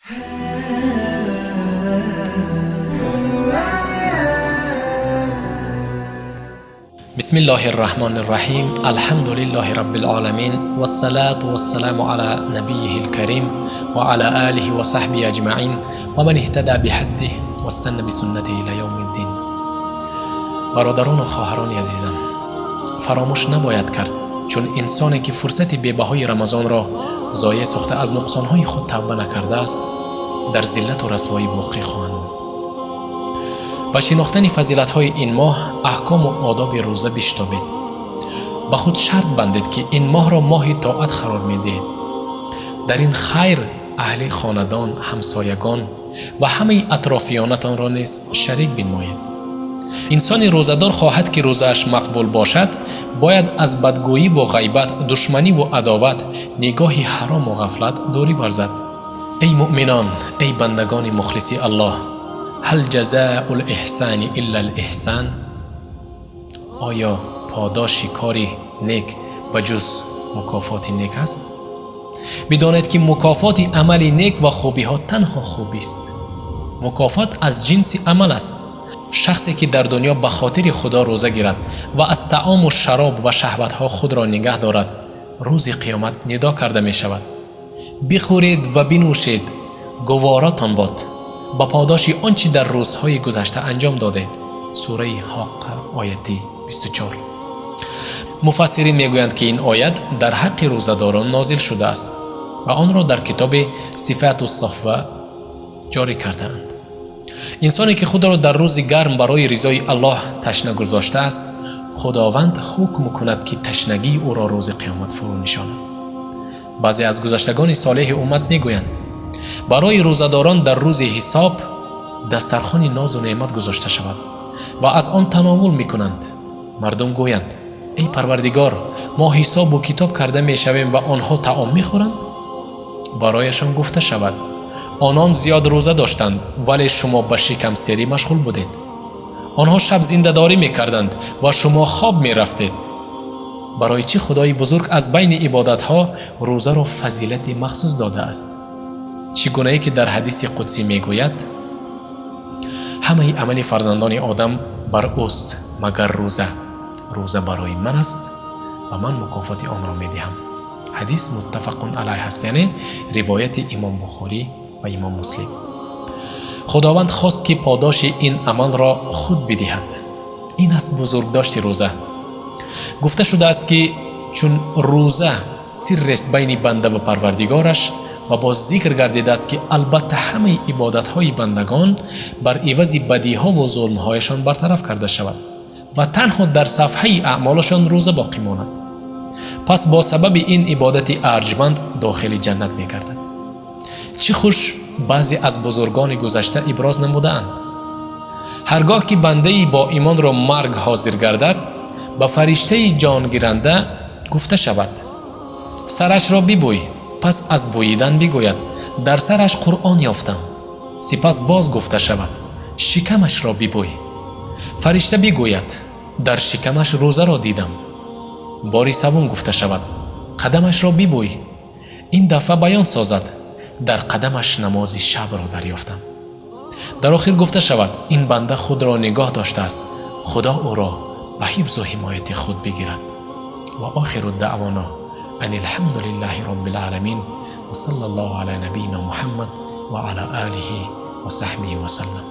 بسم الله الرحمن الرحیم. الحمد لله رب العالمین و الصلاة و السلام علی نبیه الکریم و علی آله و صحبه اجمعین و من اهتدى بهدیه و استنى بسنته الی یوم الدین. برادران و خواهران عزیزم، فراموش نباید کرد، چون انسانی که فرصت بی‌بهای رمضان را ضایع ساخته از نقصانهای خود توبه نکرده است، در ذلت و رسوایی باقی خواهد بود. با شناختن فضیلت‌های این ماه، احکام و آداب روزه بشنوید. با خود شرط بندید که این ماه را ماه طاعت قرار می‌دهید. در این خیر اهل خاندان، همسایگان و همه اطرافیانتان را نیز شریک بنمایید. انسان روزه‌دار خواهد که روزه‌اش مقبول باشد، باید از بدگویی و غیبت، دشمنی و عداوت، نگاه حرام و غفلت دوری ورزد. ای مؤمنان، ای بندگان مخلص الله، هل جزاء الاحسان الا الاحسان؟ آیا پاداش کاری نیک بجز مکافات نیک است؟ بدانید که مکافات عمل نیک و خوبی ها تنها خوبی است. مکافات از جنس عمل است. شخصی که در دنیا به خاطر خدا روزه گیرد و از طعام و شراب و شهوت ها خود را نگه دارد، روز قیامت ندا کرده می شود: بخورید و بنوشید، گواراتان باد با پاداش آنچه در روزهای گذشته انجام دادید. سوره حق آیه 24. مفسرین میگویند که این آیت در حق روزه‌داران نازل شده است و آن را در کتاب صفات الصفوه جاری کردند. انسانی که خود را در روز گرم برای رضای الله تشنه گذاشته است، خداوند حکم کند که تشنگی او را روز قیامت فرو نشاند. بعضی از گذشتگان صالح امت میگویند برای روزه‌داران در روز حساب دسترخوان ناز و نعمت گذاشته شود و از آن تناول میکنند. مردم گویند: ای پروردگار، ما حساب و کتاب کرده میشویم و آنها طعام میخورند؟ برایشان گفته شود: آنان زیاد روزه داشتند ولی شما به شکم سیری مشغول بودید. آنها شب زنده داری میکردند و شما خواب میرفتید. برای چه خدای بزرگ از بین عبادتها روزه را فضیلت مخصوص داده است؟ چگونه که در حدیث قدسی میگوید: همه عمل فرزندان آدم بر اوست مگر روزه. روزه برای من است و من مکافات آن را میدهم. حدیث متفق علیه است، یعنی روایت امام بخاری و امام مسلم. خداوند خواست که پاداش این عمل را خود بدهد. این است بزرگداشت روزه. گفته شده است که چون روزه سر است بین بنده و پروردگارش، و باز ذکر گردیده است که البته همه عبادت‌های بندگان بر عوض بدیها و ظلم‌هایشان برطرف کرده شود و تنها در صفحه اعمالشان روزه باقی ماند. پس با سبب این عبادت ارجمند داخل جنت می‌گردد. چه خوش بعضی از بزرگان گذشته ابراز نمودند: هرگاه که بنده‌ای با ایمان را مرگ حاضر گردد، به فرشته جانگیرنده گفته شود: سرش را ببوی. پس از بوییدن بگوید: در سرش قرآن یافتم. سپس باز گفته شود: شکمش را ببوی. فرشته بگوید: در شکمش روزه را دیدم. باری سوم گفته شود: قدمش را ببوی. این دفعه بیان سازد: در قدمش نماز شب را دریافتم. در آخر گفته شود: این بنده خود را نگاه داشته است، خدا او را به حفظ و حمایت خود بگیرد. و آخر دعوانا ان الحمد لله رب العالمین و صلی الله علی نبینا محمد و علی آله و صحبه و سلم.